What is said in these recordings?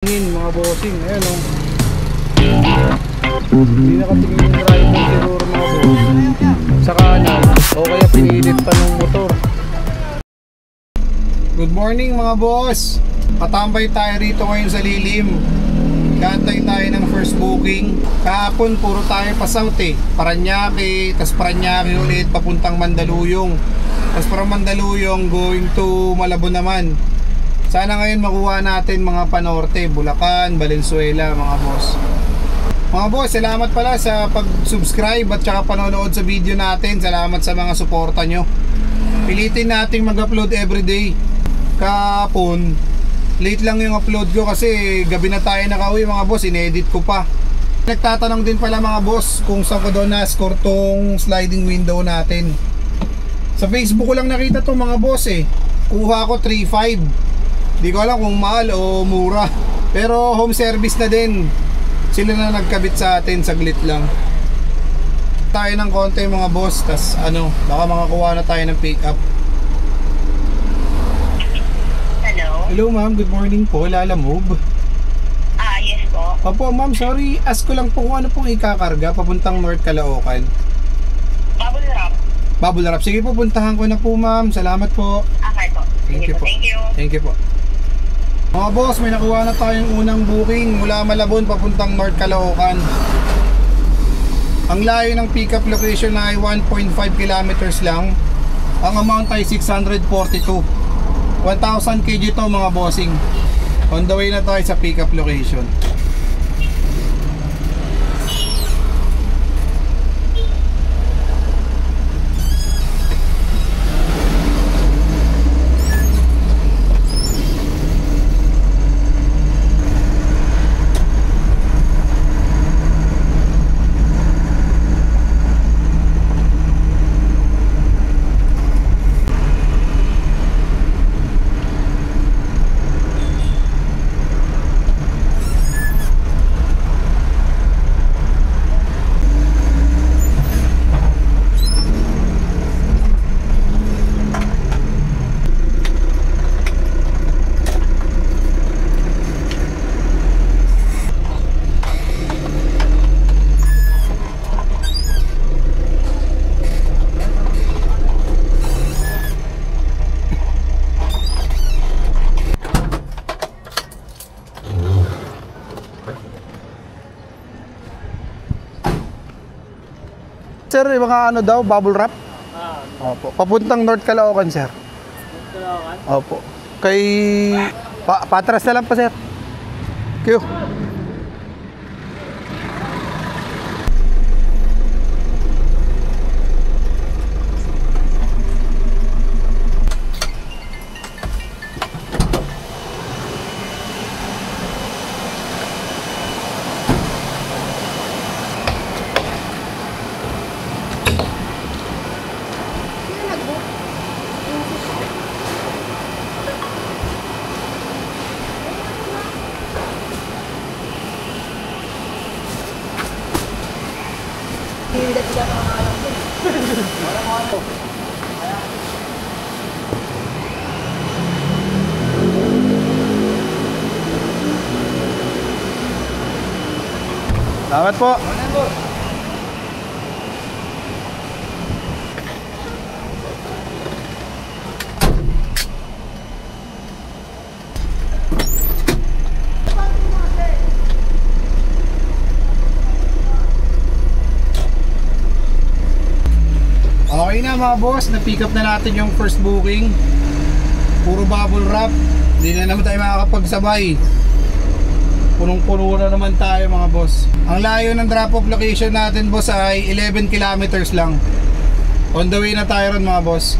Mga bossing, ayan o. Hindi nakatingin yung driver siguro mga boss. Sa kanan, o kaya pinilit pa ng motor. Good morning mga boss. Patambay tayo rito ngayon sa lilim. Kaantay tayo ng first booking. Kahapon puro tayo pa south Paranaque, tas Paranaque ulit papuntang Mandaluyong. Tas from Mandaluyong going to Malabon naman. Sana ngayon makuha natin mga panorte, Bulacan, Valenzuela mga boss. Mga boss, salamat pala sa pag-subscribe at saka panonood sa video natin. Salamat sa mga suporta nyo. Pilitin nating mag-upload everyday. Kahapon, late lang yung upload ko kasi gabi na tayo nakauwi mga boss, inedit ko pa. Nagtatanong din pala mga boss kung saan ko daw na-score tong sliding window natin. Sa Facebook ko lang nakita to mga boss Kuha ko 3.5. Di ko alam kung mahal o mura. Pero home service na din. Sila na nagkabit sa atin, saglit lang. Tayo ng konti mga boss. Tas baka makakuha na tayo ng pick up. Hello? Hello ma'am, good morning po. Lala Move. Yes po. Opo ma'am, sorry. Ask ko lang po kung ano pong ikakarga papuntang North Caloocan. Bubble wrap. Bubble wrap. Sige po, puntahan ko na po ma'am. Salamat po. Okay po. Thank you po. Thank you. Thank you po. Mga boss, may nakuha na tayong unang booking mula Malabon papuntang North Caloocan. Ang layo ng pickup location ay 1.5 kilometers lang. Ang amount ay 642. 1,000 kg to mga bossing. On the way na tayo sa pickup location. Sir, mga daw, bubble wrap? Opo. Papuntang North Caloocan, sir. North Caloocan? Opo. Kay... patras na lang pa, sir. Q. Salamat po. Okay na mga boss, na-pick up na natin yung first booking. Puro bubble wrap. Hindi na naman tayo makakapagsabay. Punong-puno na naman tayo mga boss. Ang layo ng drop-off location natin boss ay 11 kilometers lang. On the way na tayo ron mga boss.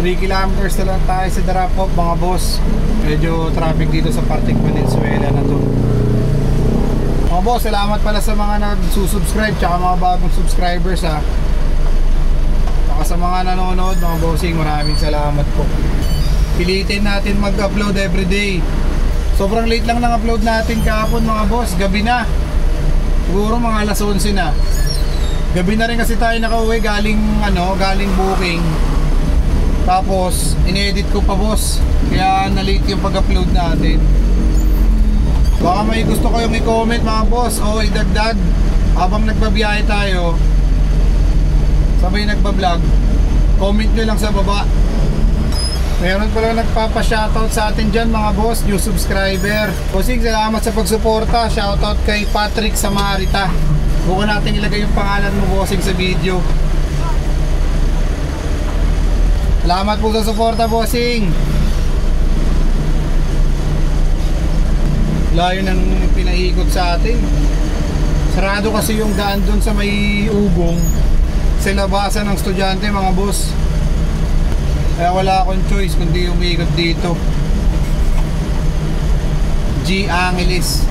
3 kilometers na lang tayo sa drop-off mga boss. Medyo traffic dito sa parting Valenzuela na to. Mga boss, salamat pala sa mga nagsusubscribe tsaka mga bagong subscribers ha. Saka sa mga nanonood mga bossing, maraming salamat po. Pilitin natin mag-upload everyday. Sobrang late lang ng upload natin kahapon mga boss, gabi na. Siguro mga alas 11 na. Gabi na rin kasi tayo nakauwi galing galing booking. Tapos inedit ko pa boss, kaya na-late yung pag-upload natin. Baka may gusto kayong i-comment mga boss o idagdag habang nagbabiyahe tayo, sabay nagba-vlog, comment nyo lang sa baba. Meron pala nagpapa-shoutout sa atin dyan mga boss, new subscriber. Bossing, salamat sa pagsuporta. Shoutout kay Patrick Samarita. Bukan natin ilagay yung pangalan mo bossing sa video. Salamat po sa suporta bossing. Layo ng pinaikot sa atin. Sarado kasi yung daan dun sa may ugong sa labasan ng estudyante mga boss. Kaya wala akong choice kundi umiikot dito. G. Angeles.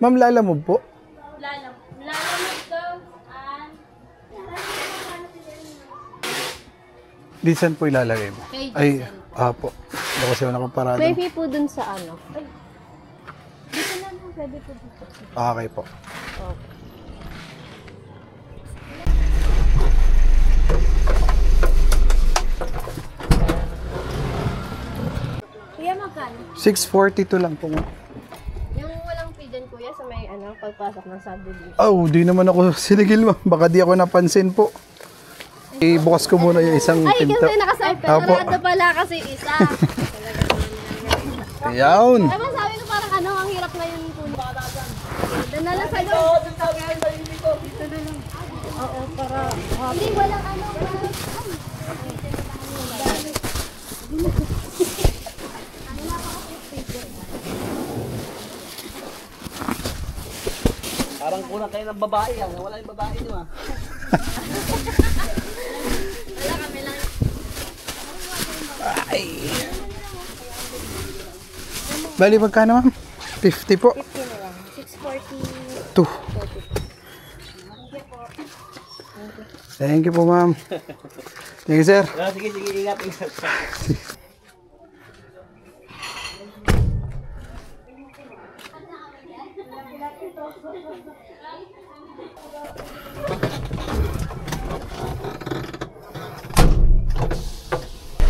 Ma'am, lalamove po? Lalamove daw. Di saan po ilalagay mo? Kay Ay, Giselle. po. Ako kasi ako nakaparado. Pwede po dun sa ano. Ay. Dito na lang. Pwede po dito. Okay po. Okay. Kuya, magkano? 642 lang po. Yung walang fee dyan, kuya, sa may pagpasok ng subdivision. Oh, di naman ako sinigil ma'am. Baka di ako napansin po. Ibukas ko muna yung isang Ay, pinto. kasi nakasarado pala kasi isa. Ayan. Diba sabi ko parang ang hirap na yung puno. Doon na lang sa loob. Dito na lang. Oo, para... Hindi, walang Parang kulang kayo ng babae yan. Wala yung babae nyo ah. Wala kami lang. Ay. Bali, magkano ma'am? 50 po. 50 na lang. 640. 2. Thank you po ma'am. Thank you sir. Sige, ingat.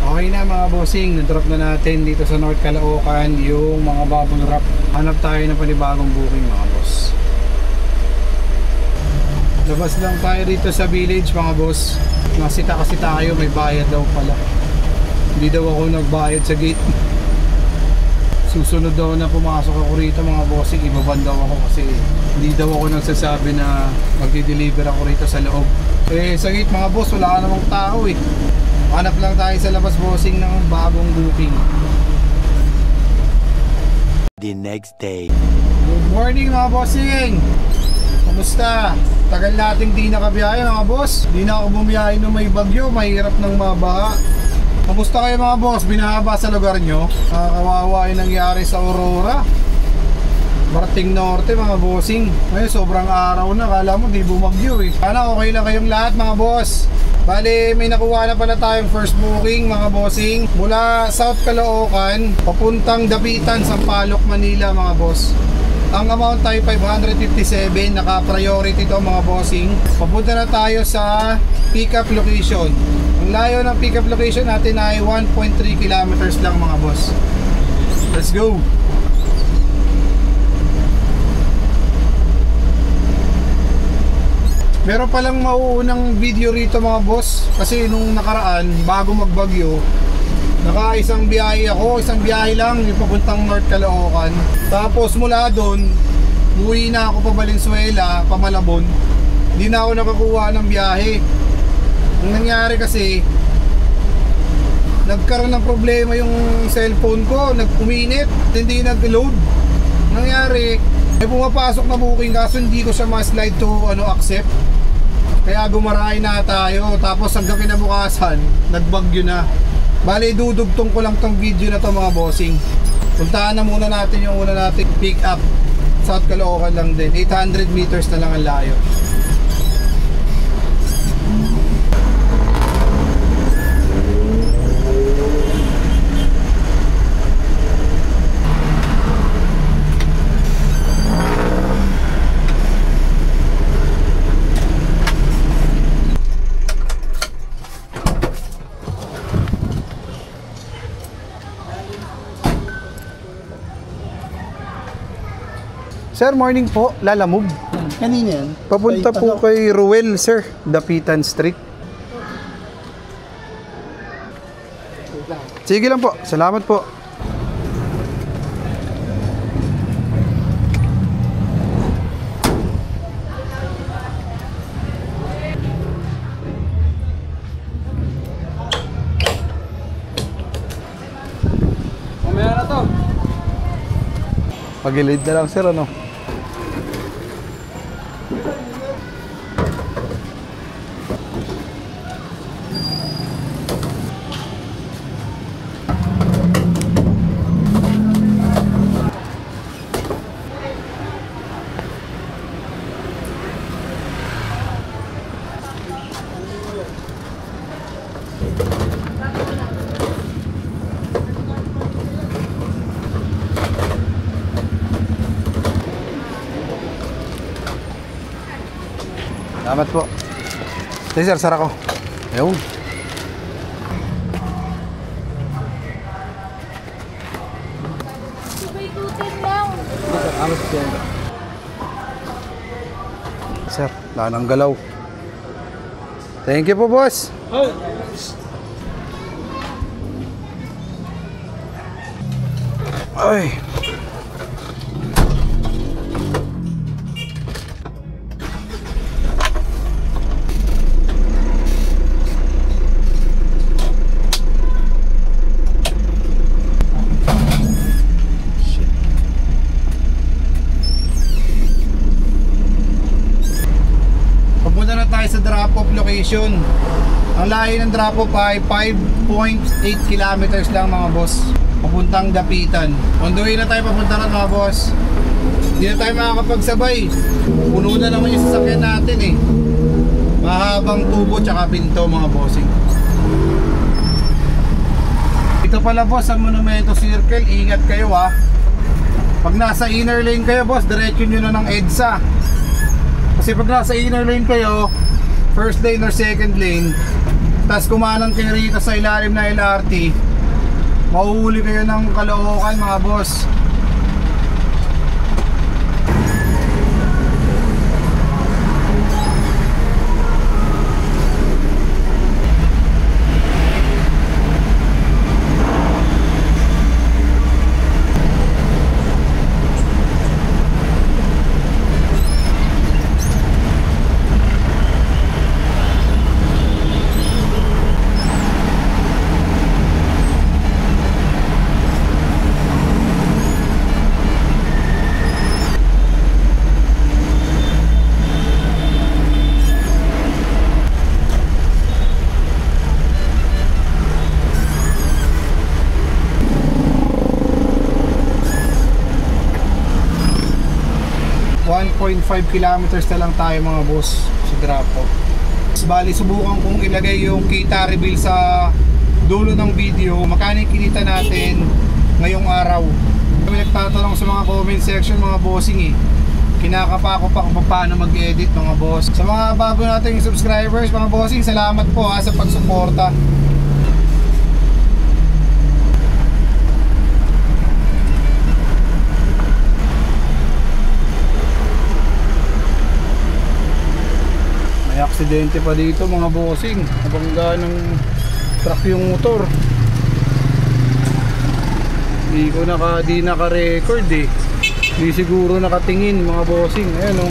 Okay na mga bossing, na-drop na natin dito sa North Caloocan yung mga bubble wrap. Hanap tayo ng panibagong booking mga boss. Labas lang tayo dito sa village mga boss. Nasita kasi tayo, may bayad daw pala. Hindi daw ako nagbayad sa gate. Susunod daw na pumasok ako rito mga bossing, ibaban daw ako kasi hindi daw ako nagsasabi na magdi-deliver ako rito sa loob. Eh sagit mga boss, wala ka namang tao eh. Hanap lang tayo sa labas bossing ng bagong booking. The next day. Good morning mga bossing! Kamusta? Tagal nating di nakabiyahe mga boss. Di na ako bumiyahe nung may bagyo, mahirap ng mabaha. Kamusta kayo mga boss? Binahaba sa lugar nyo? Kawawa yung nangyari sa Aurora. Marating Norte mga bossing. Ngayon sobrang araw na, kala mo di bumagyo eh. Sana okay lang kayong lahat mga boss. Bali may nakuha na pala tayong first booking mga bossing. Mula South Caloocan papuntang Dapitan, Sampaloc, Manila mga boss. Ang amount tayo 557, naka-priority to mga bossing. Papunta na tayo sa pick-up location. Ang layo ng pick-up location natin ay 1.3 kilometers lang mga boss. Let's go! Meron palang mauunang video rito mga boss. Kasi nung nakaraan, bago magbagyo, naka-isang biyahe ako, isang biyahe lang, yung papuntang North Caloocan. Tapos mula doon, umuwi na ako pa Valenzuela, pa Malabon. Hindi na ako nakakuha ng biyahe. Ang nangyari kasi, nagkaroon ng problema yung cellphone ko, nag-uminit, hindi nag-load. Nangyari, may pumapasok na booking kaso hindi ko siya ma-slide to accept. Kaya gumarahay na tayo. Tapos hanggang kinabukasan, nagbagyo na. Bali, dudugtong ko lang tong video na to mga bossing. Puntahan na muna natin yung una nating pick up. South Caloocan lang din. 800 meters na lang ang layo. Sir, morning po. Lalamove. Kanina yan? Papunta po kay Ruel, sir. Dapitan Street. Sige lang po. Salamat po. Mamaya na to. Pagilid na lang, sir, ano? Salamat po. Sige sir, sara ko. Ayun. Sir, wala nang galaw. Thank you po, boss. Ay. Sa drop-off location. Ang layo ng drop-off ay 5.8 kilometers lang mga boss. Papuntang Dapitan. On the way na tayo papunta na mga boss. Hindi na tayo makakapagsabay. Puno na naman yung sasakyan natin eh. Mahabang tubo tsaka pinto mga bossing. Ito pala boss ang Monumento Circle. Ingat kayo ha. Pag nasa inner lane kayo boss, diretso nyo na ng EDSA. Kasi pag nasa inner lane kayo, first lane or second lane, tas kumanang kayo rito sa ilalim na LRT, mahuhuli kayo ng Caloocan mga boss. 5 kilometers na lang tayo mga boss sa drop-off. Bali, subukan kong ilagay yung kita reveal sa dulo ng video. Magkano yung kinita natin ngayong araw. Kami nagtatanong sa mga comment section mga bossing eh. Kinakapa ko pa kung paano mag-edit mga boss. Sa mga bago nating subscribers mga bossing, salamat po sa pagsuporta. May aksidente pa dito mga bossing. Nabangga ng truck yung motor. Di naka-record eh. Di siguro nakatingin mga bossing. Ayan o.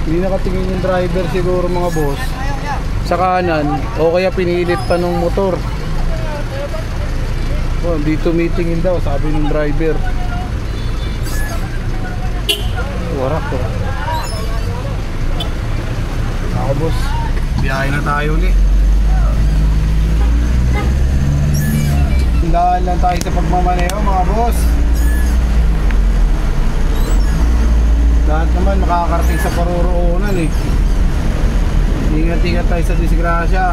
Hindi nakatingin yung driver siguro mga boss. Sa kanan. O kaya pinilit pa ng motor. Oh, di tumitingin daw sabi ng driver. Warak ko. Ako boss. Biyahe na tayo ulit. Dahan lang tayo sa pagmamaneho mga boss. Lahat naman makakarating sa paruroonan eh. Ingat-ingat tayo sa disgrasya.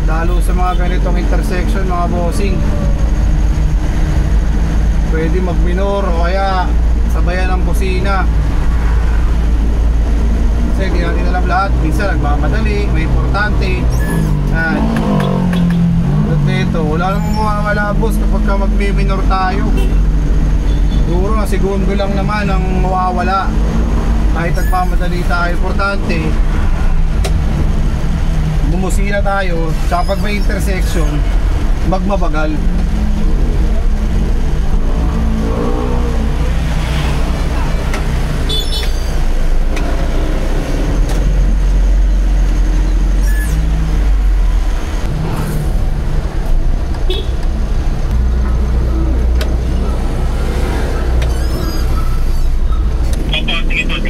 Lalo sa mga ganitong intersection mga bossing. Pwede mag-minor o kaya sabayan ng busina. Kasi hindi natin alam lahat. Minsan nagmamadali, may importante. At dito, wala namang mawawala boss kapag ka magmi-minor tayo. Siguro na segundo lang naman ang mawawala. Kahit nagmamadali tayo, importante bumusina tayo. Tsaka pag may intersection, magmabagal.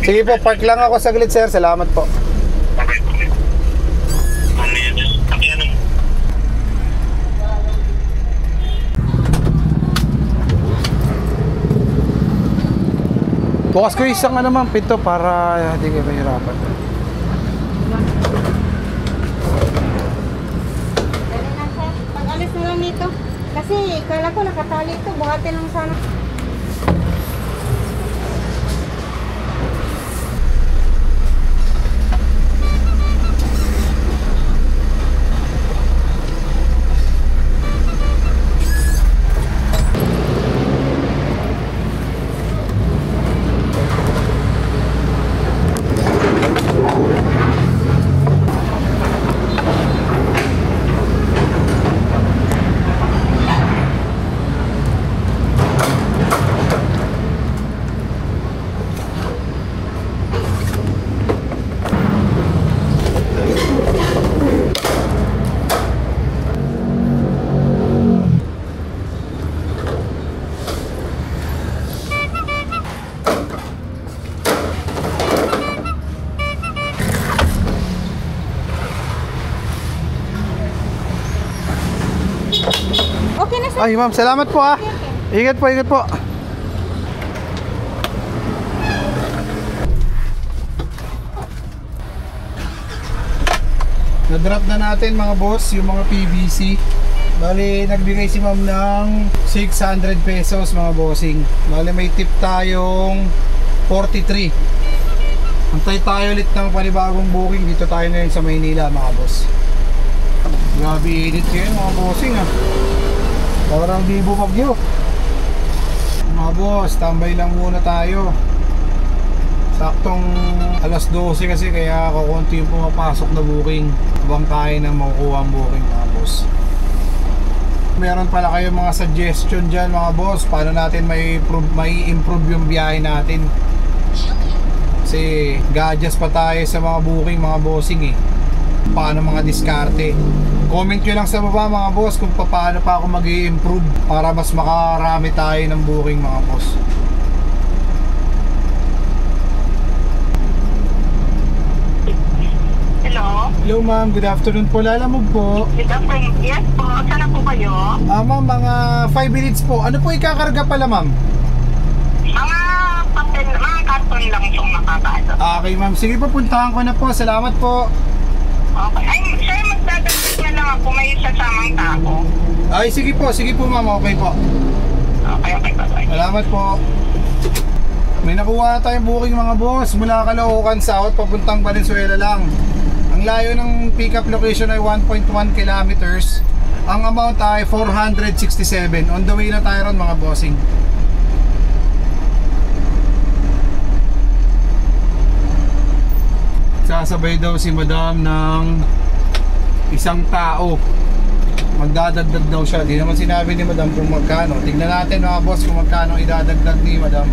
Sige po, park lang ako saglit sir. Salamat po. Bukas ko isang naman pinto para hindi kayo mahirapan. Pag-alis na lang dito. Kasi kala ko nakatali ito. Buhatin lang sana. Okay na sir. Ay ma'am, salamat po ah. Ingat po, ingat po. Na-drop na natin mga boss yung mga PVC. Bali, nagbigay si ma'am ng 600 pesos mga bossing. Bali, may tip tayong 43. Antay tayo ulit ng panibagong booking. Dito tayo ngayon sa Maynila mga boss. Grabe init ngayon mga bossing ah. Parang di bumagyo. Mga boss, tambay lang muna tayo. Saktong alas 12 kasi kaya kukunti yung pumapasok na booking. Habang tayo na makukuha ang booking mga boss. Meron pala kayong mga suggestion dyan mga boss. Paano natin may improve yung biyahe natin. Kasi gadgets pa tayo sa mga booking mga bossing eh. Paano mga diskarte. Comment nyo lang sa baba mga boss kung paano pa ako mag-i-improve para mas makarami tayo ng booking mga boss. Hello? Hello ma'am, good afternoon po. Lalamog po. Good afternoon. Yes po. Saan na po kayo? Ma'am, mga 5 minutes po. Ano po ikakarga pala ma'am? Mga mga karton lang itong makapasok. Okay ma'am, sige po, puntahan ko na po. Salamat po. Okay. Ay, sir, magdadagdag na lang ako. May sasamang tako. Ay, sige po ma'am, okay po. Okay, bye-bye. Salamat po. May nakuha na tayong booking mga boss. Mula Caloocan South, papuntang Valenzuela lang. Ang layo ng pick-up location ay 1.1 kilometers. Ang amount ay 467. On the way na tayo ron mga bossing. Sasabay daw si madam ng isang tao. Magdadagdag daw siya. Di naman sinabi ni madam kung magkano. Tignan natin mga boss kung magkano idadagdag ni madam.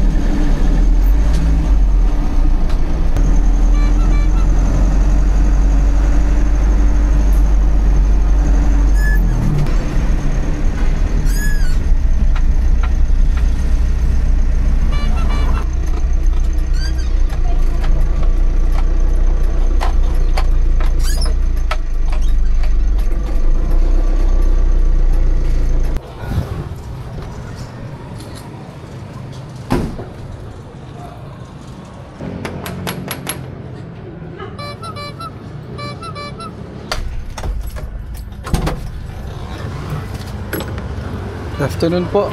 Afternoon po.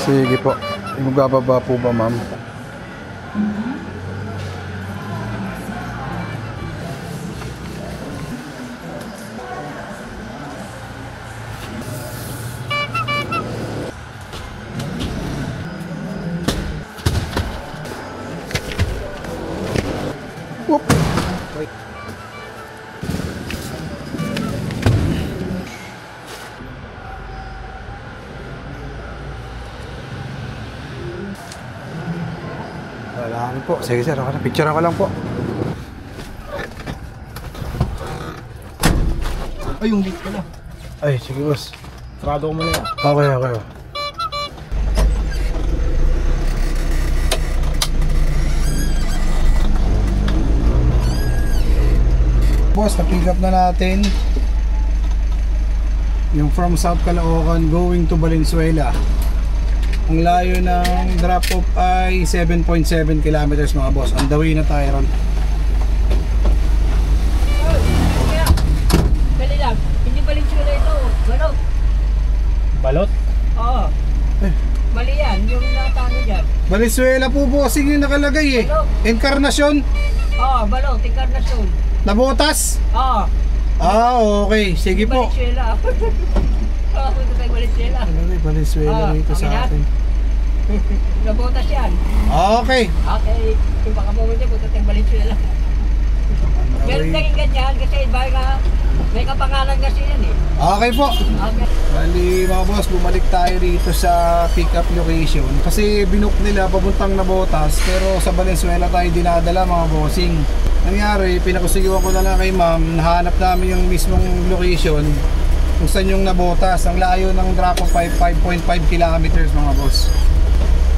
Sige po. Magbababa po ba ma'am? Whoop. Wala na po. Sige sir, ako na. Picture ako lang po. Ay, yung gate pala. Ay, sige boss. Sarado ko muna yan. Okay. Boss, na-pick up na natin yung from South Caloocan going to Valenzuela. Ang layo ng drop off ay 7.7 kilometers mga boss. On the way na tayo ron. Dali lang, hindi Valenzuela ito. Balot. Balot? Oo. Eh. Mali yan, yung natano dyan. Valenzuela po bossing yung nakalagay eh. Encarnacion, Oo, balot, Encarnacion. Nabotas. Oo. Okay. Sige po. Valenzuela. Oo, punta tayo Valenzuela. Valenzuela rito sa okay atin. Nabotas yan. Okay. Okay, kung baka pumunta, punta tayo Valenzuela. Meron naging ganyan kasi may kapangalan kasi yan eh. Okay po. Okay. Bali mga boss, bumalik tayo dito sa pick-up location kasi binook nila papuntang Nabotas pero sa Valenzuela tayo dinadala mga bossing. Nangyari, pinakusigawan ko na lang kay ma'am, nahanap namin yung mismong location kung saan yung Nabotas. Ang layo ng drop of 5.5 kilometers mga boss.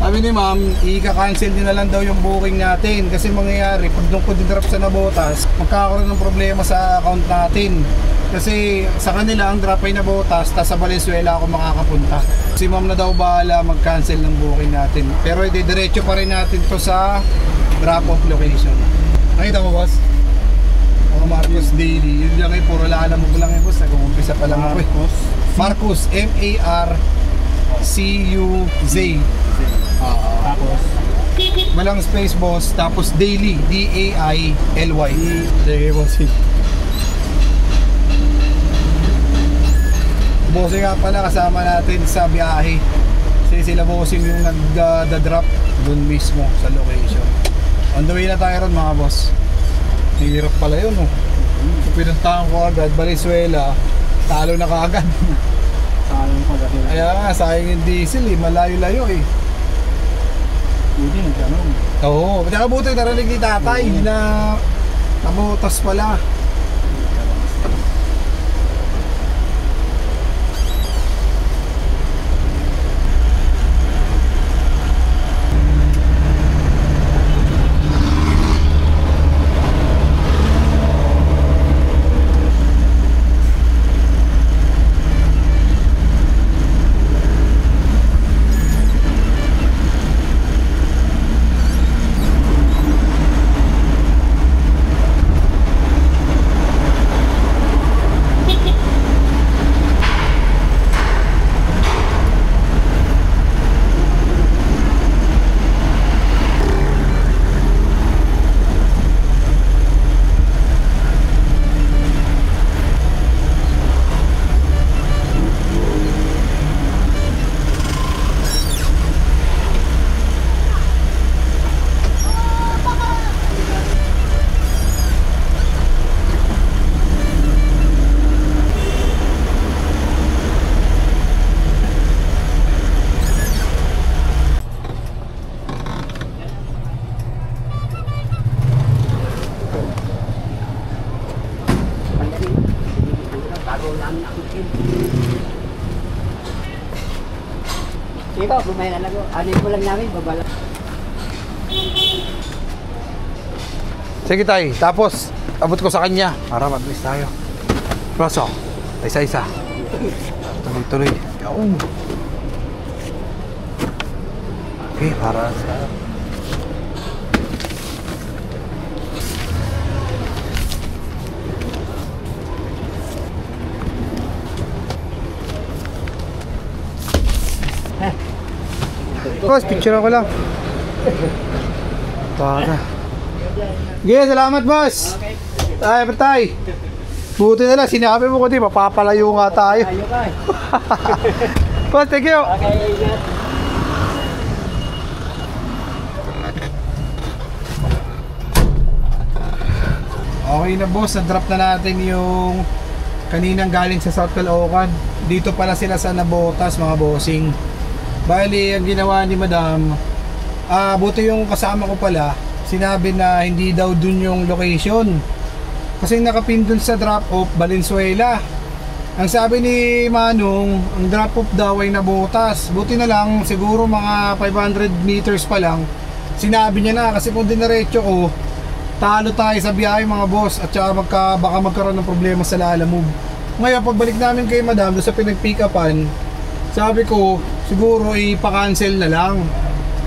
Sabi ni ma'am, i-cancel din na lang daw yung booking natin kasi mangyayari, pag doon ko din-drop sa Nabotas, magkakaroon ng problema sa account natin. Kasi sa kanila ang drop ay Nabotas, tapos sa Valenzuela ako makakapunta. Si ma'am na daw bahala mag-cancel ng booking natin. Pero diretso pa rin natin to sa drop-off location. Nakita mo boss? O Marcos Daily, yun lang eh, puro laalam mo lang eh boss, nag-umpisa pa lang ako eh. Marcos, M-A-R-C-U-Z. Tapos, Walang space boss, tapos Daily, D-A-I-L-Y. Sige bossing. Bossing nga pala kasama natin sa biyahe. Kasi sila bossing yung nag-drop dun mismo sa location. On the way na tayo ron mga boss. Hirap pala yun oh. So, pinuntahan ko agad, Valenzuela, talo na kaagad. sayang pa dahil. Kaya nga, sayang yung diesel eh, malayo-layo eh. Hindi, nagkaroon. Oo, kaya buti narinig ni tatay na nabutas pala. Sige po, bumaya na lang ko. Ano ko lang namin, babala. Sige tay, tapos abot ko sa kanya para mabilis tayo. Proso, isa-isa. Tuloy-tuloy. Yaong. Okay, para sa... Boss, picture ako lang. Taga. Sige, salamat boss. Ay, patay. Buti na lang, sinabi mo ko di, mapapalayo nga tayo. Ayaw ka eh. Boss, thank you. Okay, ingat. Okay na boss, na-drop na natin yung kaninang galing sa South Caloocan. Dito pala sila sa Nabotas, mga bossing. Bali, ang ginawa ni madam, buti yung kasama ko pala, sinabi na hindi daw dun yung location. Kasi nakapin dun sa drop-off, Valenzuela. Ang sabi ni Manong, ang drop-off daw ay Nabotas. Buti na lang, siguro mga 500 meters pa lang, sinabi niya na, kasi kung dinaretso ko, talo tayo sa biyahe mga boss, at saka baka magkaroon ng problema sa Lalamove. Ngayon, pagbalik namin kay madam doon sa pinag-pick-upan, sabi ko, siguro ipa-cancel na lang.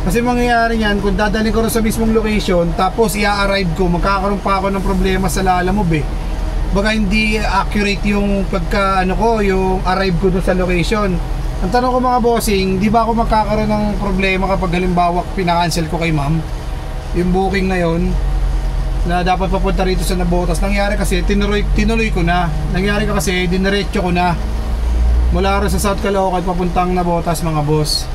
Kasi mangyayari niyan, kung dadalhin ko rin sa mismong location, tapos i-arrive ko, magkakaroon pa ako ng problema sa Lalamove eh. Baka hindi accurate yung yung arrive ko doon sa location. Ang tanong ko mga bossing, di ba ako magkakaroon ng problema kapag halimbawa pina-cancel ko kay ma'am yung booking na yon na dapat papunta rito sa Nabotas? Nangyari kasi, tinuloy ko na. Nangyari kasi, diniretso ko na mula rin sa South Caloocan papuntang Nabotas mga boss.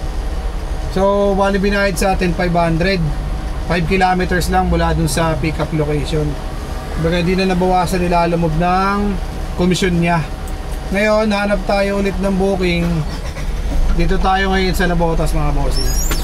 So, bali binayad sa atin 500. 5 kilometers lang mula dun sa pick-up location. Baga hindi na nabawasan nila Lalamove ng komisyon niya. Ngayon, hanap tayo ulit ng booking. Dito tayo ngayon sa Nabotas mga bossing.